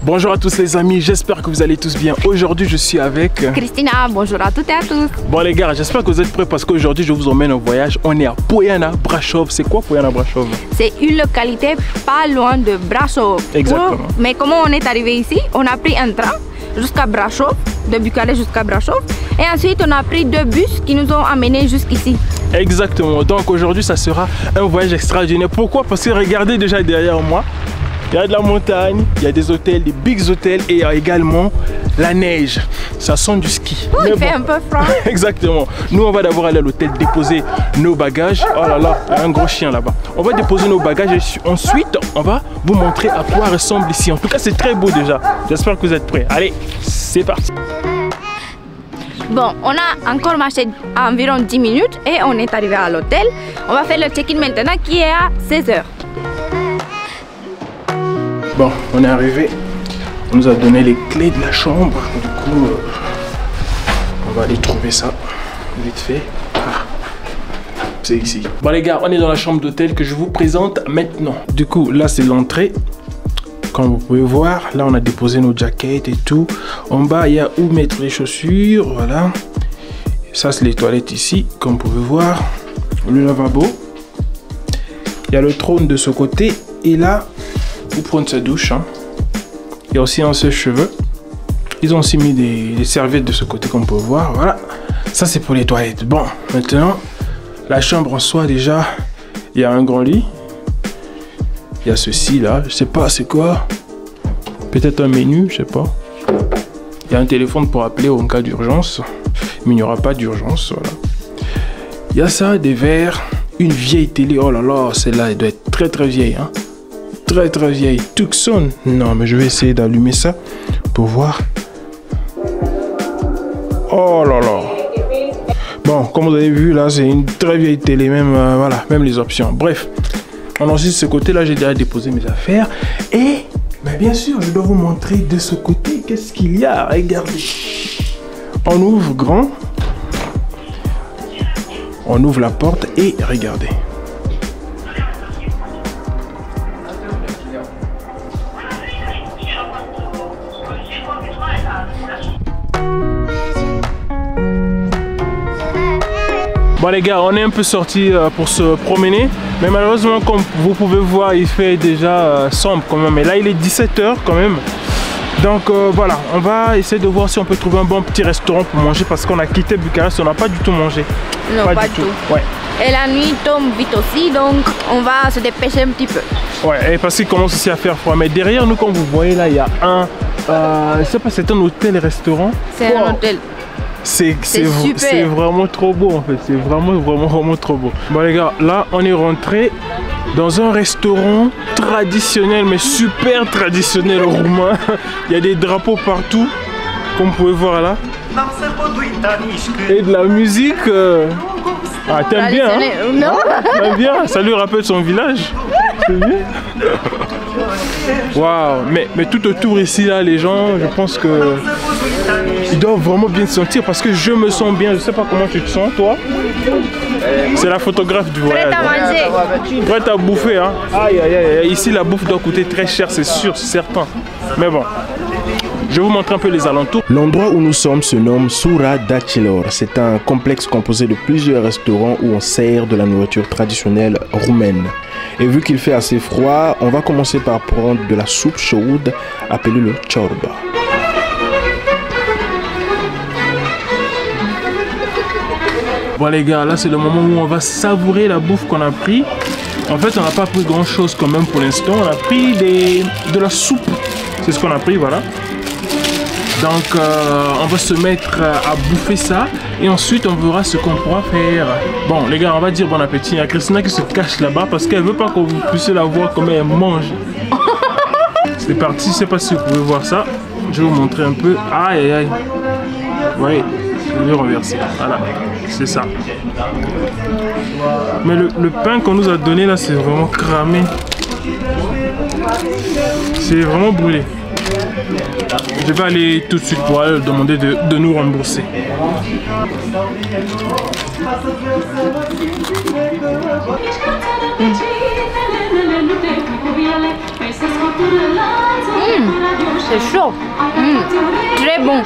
Bonjour à tous les amis, j'espère que vous allez tous bien. Aujourd'hui je suis avec Christina, bonjour à toutes et à tous. Bon les gars, j'espère que vous êtes prêts parce qu'aujourd'hui je vous emmène en voyage. On est à Poyana Brașov. C'est quoi Poyana Brașov? C'est une localité pas loin de Brașov. Exactement. Mais comment on est arrivé ici? On a pris un train jusqu'à Brașov, de Bucarest jusqu'à Brașov. Et ensuite on a pris deux bus qui nous ont amenés jusqu'ici. Exactement, donc aujourd'hui ça sera un voyage extraordinaire. Pourquoi? Parce que regardez déjà derrière moi, il y a de la montagne, il y a des hôtels, des big hôtels et il y a également la neige. Ça sent du ski. Il fait un peu froid. Exactement. Nous on va d'abord aller à l'hôtel déposer nos bagages. Oh là là, il y a un gros chien là-bas. On va déposer nos bagages et ensuite on va vous montrer à quoi ressemble ici. En tout cas c'est très beau déjà. J'espère que vous êtes prêts. Allez, c'est parti. Bon, on a encore marché environ 10 minutes et on est arrivé à l'hôtel. On va faire le check-in maintenant qui est à 16 h. Bon, on est arrivé. On nous a donné les clés de la chambre. Du coup, on va aller trouver ça vite fait. Ah, c'est ici. Bon les gars, on est dans la chambre d'hôtel que je vous présente maintenant. Du coup, là c'est l'entrée. Comme vous pouvez voir, là on a déposé nos jackets et tout. En bas, il y a où mettre les chaussures. Voilà. Ça, c'est les toilettes ici, comme vous pouvez voir. Le lavabo. Il y a le trône de ce côté. Et là, pour prendre sa douche. Hein. Il y a aussi un sèche-cheveux. Ils ont aussi mis des serviettes de ce côté, comme vous pouvez voir. Voilà. Ça, c'est pour les toilettes. Bon, maintenant, la chambre en soi, déjà, il y a un grand lit. Il y a ceci là, je sais pas c'est quoi. Peut-être un menu, je sais pas. Il y a un téléphone pour appeler en cas d'urgence. Mais il n'y aura pas d'urgence, voilà. Il y a ça, des verres, une vieille télé. Oh là là, celle-là, elle doit être très très vieille. Hein. Très très vieille. Tucson. Non, mais je vais essayer d'allumer ça pour voir. Oh là là. Bon, comme vous avez vu là, c'est une très vieille télé, même, voilà, même les options. Bref. On ensuite ce côté là j'ai déjà déposé mes affaires et mais bien sûr je dois vous montrer de ce côté qu'est-ce qu'il y a. Regardez, on ouvre grand, on ouvre la porte et regardez. Bon les gars, on est un peu sorti pour se promener, mais malheureusement comme vous pouvez voir il fait déjà sombre quand même, et là il est 17 h quand même. Donc voilà, on va essayer de voir si on peut trouver un bon petit restaurant pour manger parce qu'on a quitté Bucarest, on n'a pas du tout mangé. Non, pas du tout. Ouais. Et la nuit tombe vite aussi, donc on va se dépêcher un petit peu. Ouais, et parce qu'il commence aussi à faire froid, mais derrière nous comme vous voyez là il y a un, je sais pas, c'est un hôtel-restaurant. C'est un hôtel. C'est vraiment trop beau en fait, c'est vraiment trop beau. Bon les gars, là on est rentré dans un restaurant traditionnel, mais super traditionnel roumain. Il y a des drapeaux partout, comme vous pouvez voir là. Et de la musique. Ah t'aimes bien hein? Non. T'aimes bien, ça lui rappelle son village. Waouh, mais tout autour ici là, les gens, je pense que ils doivent vraiment bien se sentir parce que je me sens bien. Je sais pas comment tu te sens toi. C'est la photographe du voyage. Prête à manger. Prête à bouffer hein. Aïe aïe aïe. Ici la bouffe doit coûter très cher, c'est sûr, c'est certain. Mais bon. Je vais vous montrer un peu les alentours. L'endroit où nous sommes se nomme Sura Dacilor. C'est un complexe composé de plusieurs restaurants où on sert de la nourriture traditionnelle roumaine. Et vu qu'il fait assez froid, on va commencer par prendre de la soupe chaude appelée le ciorba. Bon les gars, là c'est le moment où on va savourer la bouffe qu'on a pris. En fait on n'a pas pris grand chose quand même pour l'instant. On a pris de la soupe. C'est ce qu'on a pris, voilà. Donc on va se mettre à bouffer ça et ensuite on verra ce qu'on pourra faire. Bon les gars, on va dire bon appétit. Il y a Christina qui se cache là-bas parce qu'elle veut pas que vous puissiez la voir comment elle mange. C'est parti, je sais pas si vous pouvez voir ça. Je vais vous montrer un peu. Aïe aïe aïe. Oui, je vais renverser. Voilà, c'est ça. Mais le pain qu'on nous a donné là, c'est vraiment cramé. C'est vraiment brûlé. Je vais aller tout de suite pour aller demander de nous rembourser. C'est chaud. Très bon.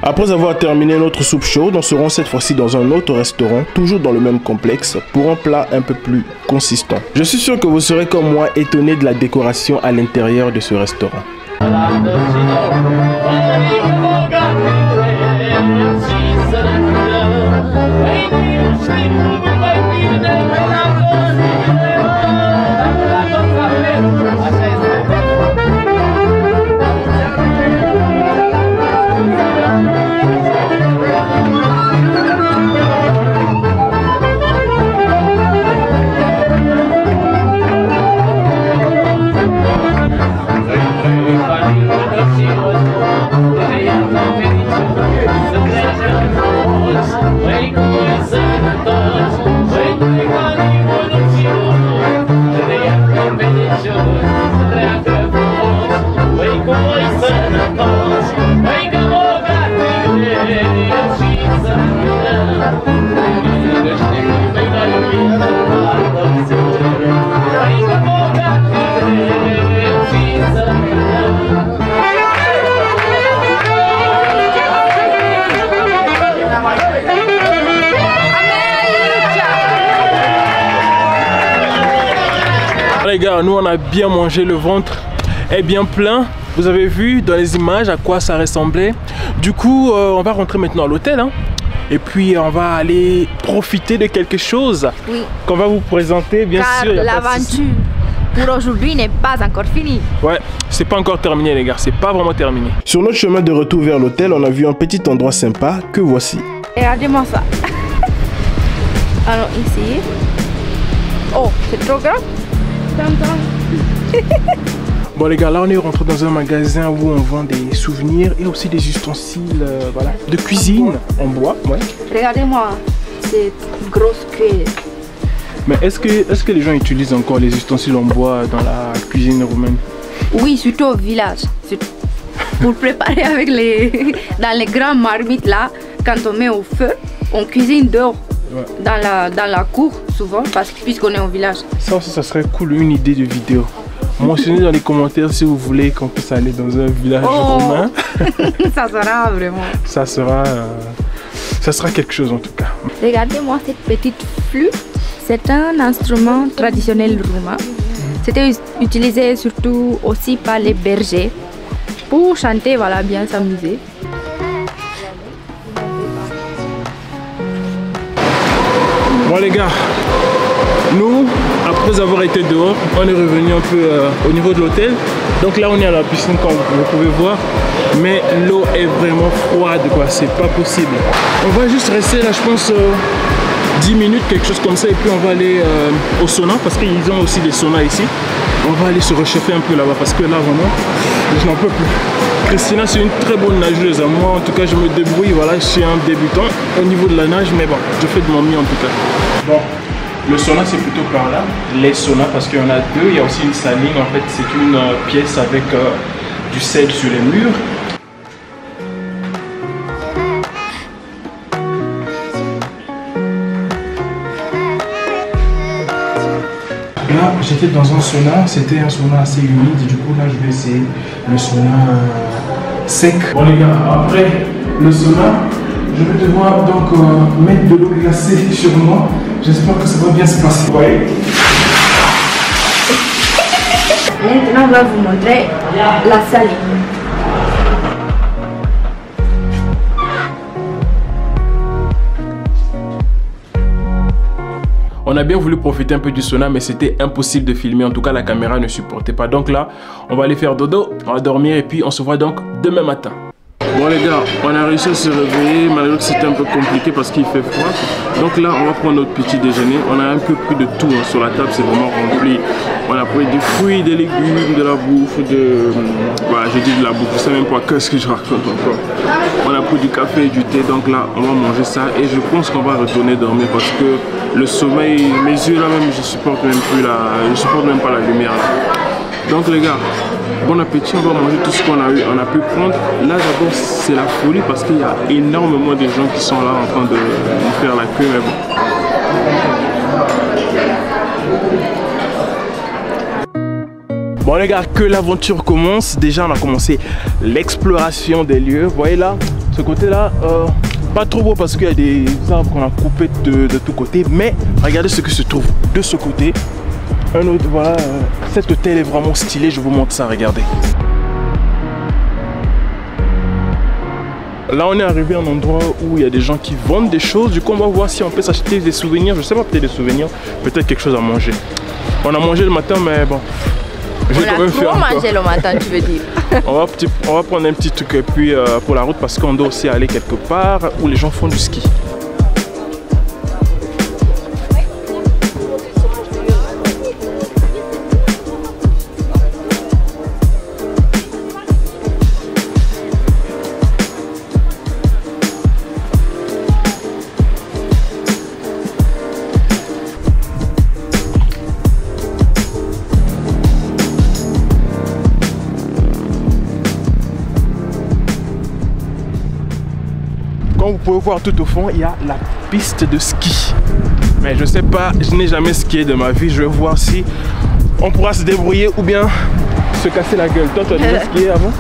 Après avoir terminé notre soupe chaude, on se rend cette fois-ci dans un autre restaurant, toujours dans le même complexe, pour un plat un peu plus consistant. Je suis sûr que vous serez comme moi étonné de la décoration à l'intérieur de ce restaurant. Les gars, nous on a bien mangé, le ventre est bien plein. Vous avez vu dans les images à quoi ça ressemblait. Du coup, on va rentrer maintenant à l'hôtel. Hein. Et puis on va aller profiter de quelque chose qu'on va vous présenter, bien sûr. L'aventure pour aujourd'hui n'est pas encore finie. Ouais, c'est pas encore terminé les gars, c'est pas vraiment terminé. Sur notre chemin de retour vers l'hôtel, on a vu un petit endroit sympa que voici. Regardez-moi ça. Alors ici. Oh, c'est trop grand. Bon les gars, là on est rentré dans un magasin où on vend des souvenirs et aussi des ustensiles voilà, de cuisine en bois. Ouais. Regardez-moi cette grosse cuillère. Mais est-ce que les gens utilisent encore les ustensiles en bois dans la cuisine roumaine? Oui, surtout au village. Pour préparer avec dans les grandes marmites là, quand on met au feu, on cuisine dehors. Ouais. Dans la cour souvent puisqu'on est au village. Ça serait cool, une idée de vidéo. Mentionnez dans les commentaires si vous voulez qu'on puisse aller dans un village roumain. Ça sera vraiment. Ça sera quelque chose en tout cas. Regardez-moi cette petite flûte. C'est un instrument traditionnel roumain. C'était utilisé surtout aussi par les bergers pour chanter, voilà, bien s'amuser. Bon les gars, nous, après avoir été dehors, on est revenu un peu au niveau de l'hôtel. Donc là on est à la piscine comme vous pouvez voir. Mais l'eau est vraiment froide quoi, c'est pas possible. On va juste rester là je pense 10 minutes, quelque chose comme ça. Et puis on va aller au sauna parce qu'ils ont aussi des saunas ici. On va aller se réchauffer un peu là-bas parce que là vraiment, je n'en peux plus. Christina c'est une très bonne nageuse. Moi en tout cas je me débrouille, voilà, je suis un débutant au niveau de la nage. Mais bon, je fais de mon mieux en tout cas. Bon. Le sauna c'est plutôt par là, les saunas parce qu'il y en a deux, il y a aussi une saline en fait, c'est une pièce avec du sel sur les murs. Là j'étais dans un sauna, c'était un sauna assez humide, du coup là je vais essayer le sauna sec. Bon les gars, après le sauna, je vais devoir donc mettre de l'eau glacée sur moi. J'espère que ça va bien se passer. Ouais. Maintenant, on va vous montrer la saline. On a bien voulu profiter un peu du sauna, mais c'était impossible de filmer. En tout cas, la caméra ne supportait pas. Donc là, on va aller faire dodo, on va dormir et puis on se voit donc demain matin. Bon les gars, on a réussi à se réveiller malgré que c'était un peu compliqué parce qu'il fait froid. Donc là, on va prendre notre petit déjeuner. On a un peu pris de tout hein, sur la table, c'est vraiment rempli. On a pris des fruits, des légumes, de la bouffe, voilà, je dis de la bouffe, je sais même pas qu'est-ce que je raconte encore. On a pris du café et du thé, donc là, on va manger ça et je pense qu'on va retourner dormir parce que le sommeil, mes yeux là même, je supporte même plus je supporte même pas la lumière là. Donc les gars, bon appétit, on va manger tout ce qu'on a eu, on a pu prendre. Là d'abord c'est la folie parce qu'il y a énormément de gens qui sont là en train de faire la queue, mais bon. Bon les gars, que l'aventure commence. Déjà on a commencé l'exploration des lieux. Vous voyez là, ce côté là, pas trop beau parce qu'il y a des arbres qu'on a coupés de tous côtés. Mais regardez ce qui se trouve de ce côté. Un autre, voilà, cet hôtel est vraiment stylé, je vous montre ça, regardez. Là on est arrivé à un endroit où il y a des gens qui vendent des choses. Du coup on va voir si on peut s'acheter des souvenirs. Je sais pas, peut-être des souvenirs, peut-être quelque chose à manger. On a mangé le matin mais bon. On a trop mangé le matin, tu veux dire. on va prendre un petit truc et puis pour la route parce qu'on doit aussi aller quelque part où les gens font du ski. Comme vous pouvez voir tout au fond, il y a la piste de ski. Mais je sais pas, je n'ai jamais skié de ma vie. Je vais voir si on pourra se débrouiller ou bien se casser la gueule. Toi, tu as déjà skié avant?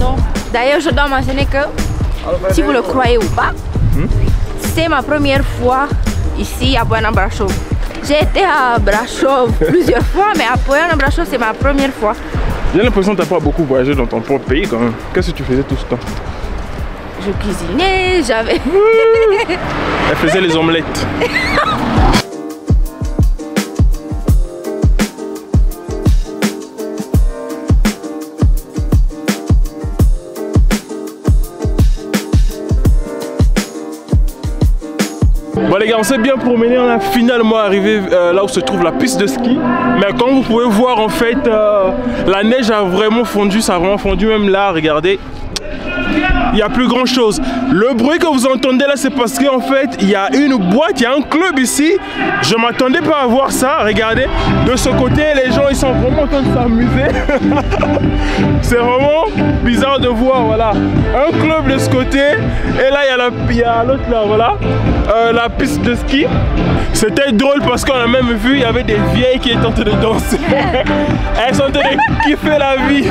Non. D'ailleurs, je dois mentionner que, si vous le croyez ou pas, c'est ma première fois ici à Boyana Brasov. J'ai été à Brasov plusieurs fois, mais à Boyana Brasov, c'est ma première fois. J'ai l'impression que tu n'as pas beaucoup voyagé dans ton propre pays quand même. Qu'est-ce que tu faisais tout ce temps? Je cuisinais, j'avais... Elle faisait les omelettes. Bon les gars, on s'est bien promené, on a finalement arrivé là où se trouve la piste de ski. Mais comme vous pouvez voir en fait, la neige a vraiment fondu, ça a vraiment fondu même là, regardez. Il n'y a plus grand chose. Le bruit que vous entendez là, c'est parce qu'en fait il y a une boîte, il y a un club ici. Je m'attendais pas à voir ça. Regardez, de ce côté les gens ils sont vraiment en train de s'amuser. C'est vraiment bizarre de voir, voilà, un club de ce côté et là il y a l'autre là, voilà, la piste de ski. C'était drôle parce qu'on a même vu, il y avait des vieilles qui étaient en train de danser. Elles sont en train de kiffer la vie.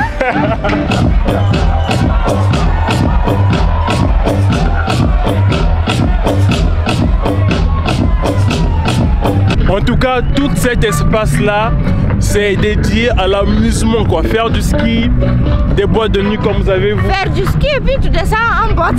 En tout cas, tout cet espace-là, c'est dédié à l'amusement, quoi. Faire du ski, des boîtes de nuit comme vous avez vu. Faire du ski et puis tu descends en boîte.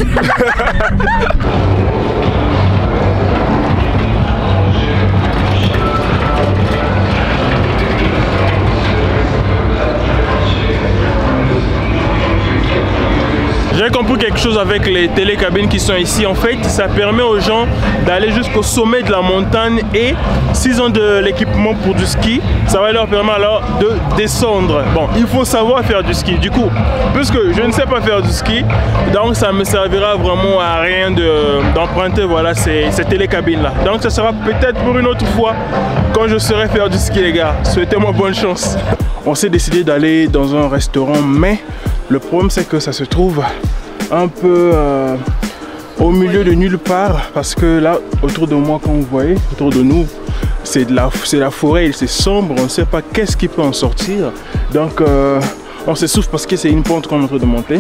J'ai compris quelque chose avec les télécabines qui sont ici. En fait, ça permet aux gens d'aller jusqu'au sommet de la montagne et s'ils ont de l'équipement pour du ski, ça va leur permettre alors de descendre. Bon, il faut savoir faire du ski. Du coup, puisque je ne sais pas faire du ski, donc ça me servira vraiment à rien d'emprunter voilà, ces télécabines-là. Donc ça sera peut-être pour une autre fois quand je saurai faire du ski, les gars. Souhaitez-moi bonne chance. On s'est décidé d'aller dans un restaurant, mais le problème c'est que ça se trouve un peu au milieu de nulle part parce que là autour de moi, comme vous voyez, autour de nous c'est la forêt, c'est sombre, on ne sait pas qu'est-ce qui peut en sortir. Donc on s'essouffle parce que c'est une pente qu'on est en train de monter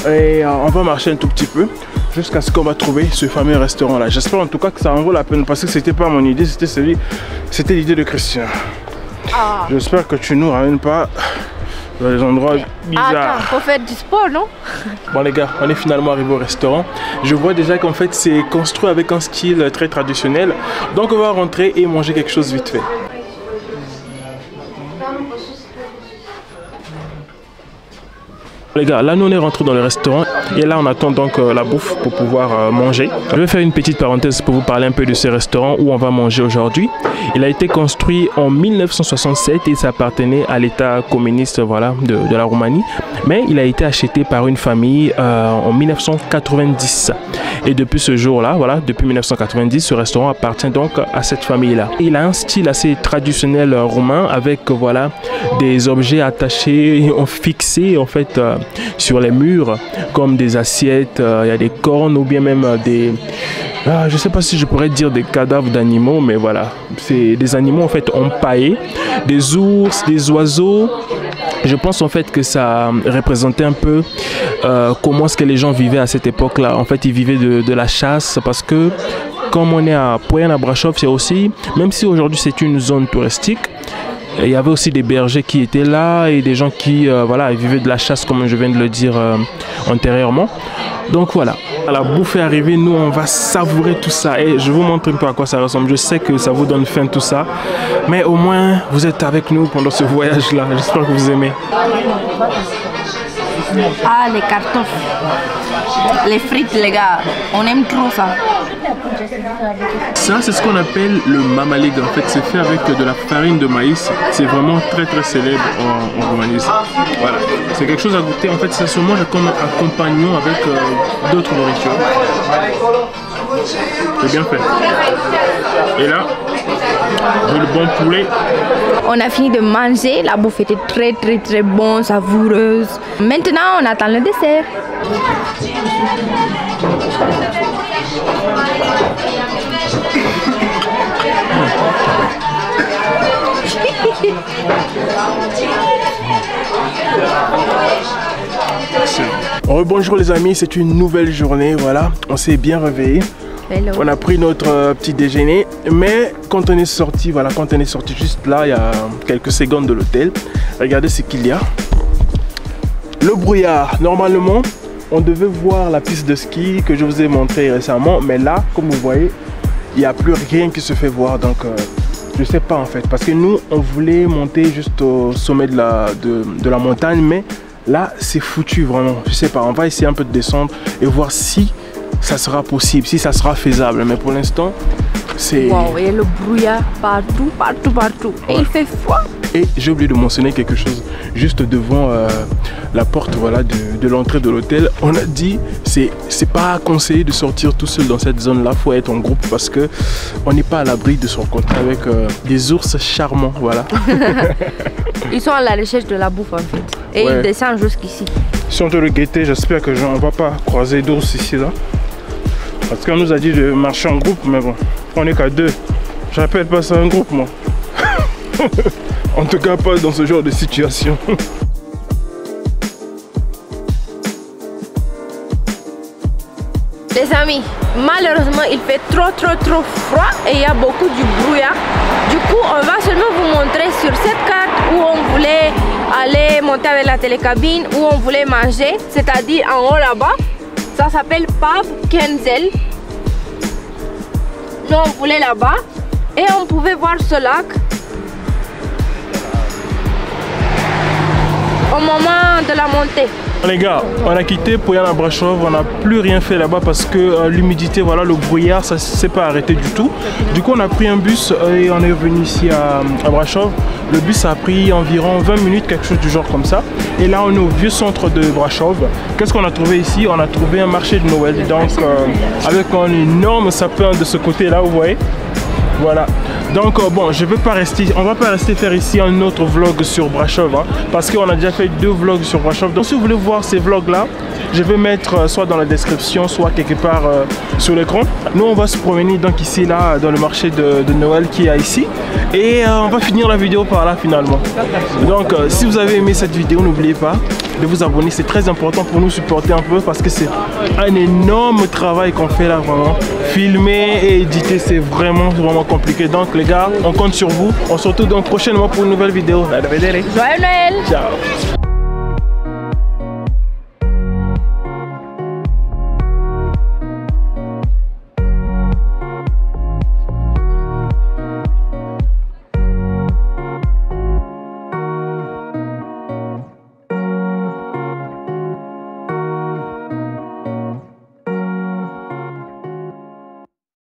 et on va marcher un tout petit peu jusqu'à ce qu'on va trouver ce fameux restaurant là. J'espère en tout cas que ça en vaut la peine parce que c'était pas mon idée, c'était l'idée de Christian. J'espère que tu nous ramènes pas dans les endroits bizarres. Attends, faut faire du sport, non? Bon les gars, on est finalement arrivé au restaurant. Je vois déjà qu'en fait c'est construit avec un style très traditionnel. Donc on va rentrer et manger quelque chose vite fait. Les gars, là nous on est rentré dans le restaurant et là on attend donc la bouffe pour pouvoir manger. Je vais faire une petite parenthèse pour vous parler un peu de ce restaurant où on va manger aujourd'hui. Il a été construit en 1967 et ça appartenait à l'état communiste voilà, de la Roumanie. Mais il a été acheté par une famille en 1990. Et depuis ce jour-là, voilà, depuis 1990, ce restaurant appartient donc à cette famille-là. Il a un style assez traditionnel roumain avec voilà, des objets attachés, fixés en fait sur les murs comme des assiettes, il y a des cornes ou bien même des... je ne sais pas si je pourrais dire des cadavres d'animaux, mais voilà, c'est des animaux en fait empaillés, des ours, des oiseaux Je pense en fait que ça représentait un peu comment est-ce que les gens vivaient à cette époque-là. En fait, ils vivaient de la chasse parce que comme on est à Poyana Brasov, c'est aussi, même si aujourd'hui c'est une zone touristique, il y avait aussi des bergers qui étaient là et des gens qui voilà, vivaient de la chasse comme je viens de le dire antérieurement. Donc voilà, la bouffe est arrivée, nous on va savourer tout ça et je vous montre un peu à quoi ça ressemble. Je sais que ça vous donne faim tout ça, mais au moins vous êtes avec nous pendant ce voyage-là. J'espère que vous aimez. Ah, les cartofs, les frites les gars, on aime trop ça. Ça c'est ce qu'on appelle le mamalig. En fait c'est fait avec de la farine de maïs. C'est vraiment très très célèbre en Roumanie. Voilà, c'est quelque chose à goûter. En fait ça se mange comme accompagnement avec d'autres nourritures. C'est bien fait. Et là, j'ai le bon poulet. On a fini de manger, la bouffe était très très très bonne, savoureuse. Maintenant on attend le dessert. Bonjour les amis, c'est une nouvelle journée, voilà, on s'est bien réveillé. Hello. On a pris notre petit déjeuner, mais quand on est sorti, voilà, quand on est sorti juste là, il y a quelques secondes de l'hôtel, regardez ce qu'il y a. Le brouillard, normalement, on devait voir la piste de ski que je vous ai montré récemment, mais là, comme vous voyez, il n'y a plus rien qui se fait voir, donc je sais pas en fait, parce que nous, on voulait monter juste au sommet de la montagne, mais là, c'est foutu vraiment, je sais pas, on va essayer un peu de descendre et voir si ça sera possible, si ça sera faisable, mais pour l'instant, c'est... Wow, il y a le brouillard partout, partout, partout, et il fait froid. Et j'ai oublié de mentionner quelque chose, juste devant la porte voilà, de l'entrée de l'hôtel, on a dit c'est pas conseillé de sortir tout seul dans cette zone-là, il faut être en groupe parce que on n'est pas à l'abri de se rencontrer avec des ours charmants, voilà. Ils sont à la recherche de la bouffe en fait, et ouais. Ils descendent jusqu'ici. Si on te le guetter, j'espère que on va pas croiser d'ours ici là, parce qu'on nous a dit de marcher en groupe, mais bon, on est qu'à deux, j'appelle pas ça un groupe moi. En tout cas pas dans ce genre de situation. Les amis, malheureusement il fait trop froid et il y a beaucoup du brouillard. Du coup on va seulement vous montrer sur cette carte où on voulait aller monter avec la télécabine, où on voulait manger, c'est-à-dire en haut là-bas. Ça s'appelle Pub Kenzel. Nous on voulait là-bas et on pouvait voir ce lac au moment de la montée. Les gars, on a quitté Poyana Brasov, on n'a plus rien fait là-bas parce que l'humidité, voilà, le brouillard, ça ne s'est pas arrêté du tout. Du coup, on a pris un bus et on est venu ici à Brasov. Le bus a pris environ 20 minutes, quelque chose du genre comme ça. Et là, on est au vieux centre de Brasov. Qu'est-ce qu'on a trouvé ici? On a trouvé un marché de Noël, donc avec un énorme sapin de ce côté-là, vous voyez. Voilà, donc bon, je vais pas rester, on va pas rester faire ici un autre vlog sur Brasov, hein, parce qu'on a déjà fait 2 vlogs sur Brasov. Donc si vous voulez voir ces vlogs là, je vais mettre soit dans la description, soit quelque part sur l'écran. Nous on va se promener donc ici là dans le marché de Noël qui est ici, et on va finir la vidéo par là finalement. Donc si vous avez aimé cette vidéo, n'oubliez pas de vous abonner, c'est très important pour nous supporter un peu parce que c'est un énorme travail qu'on fait là vraiment. Filmer et éditer, c'est vraiment compliqué. Donc les gars, on compte sur vous. On se retrouve donc prochainement pour une nouvelle vidéo. Joyeux Noël! Ciao!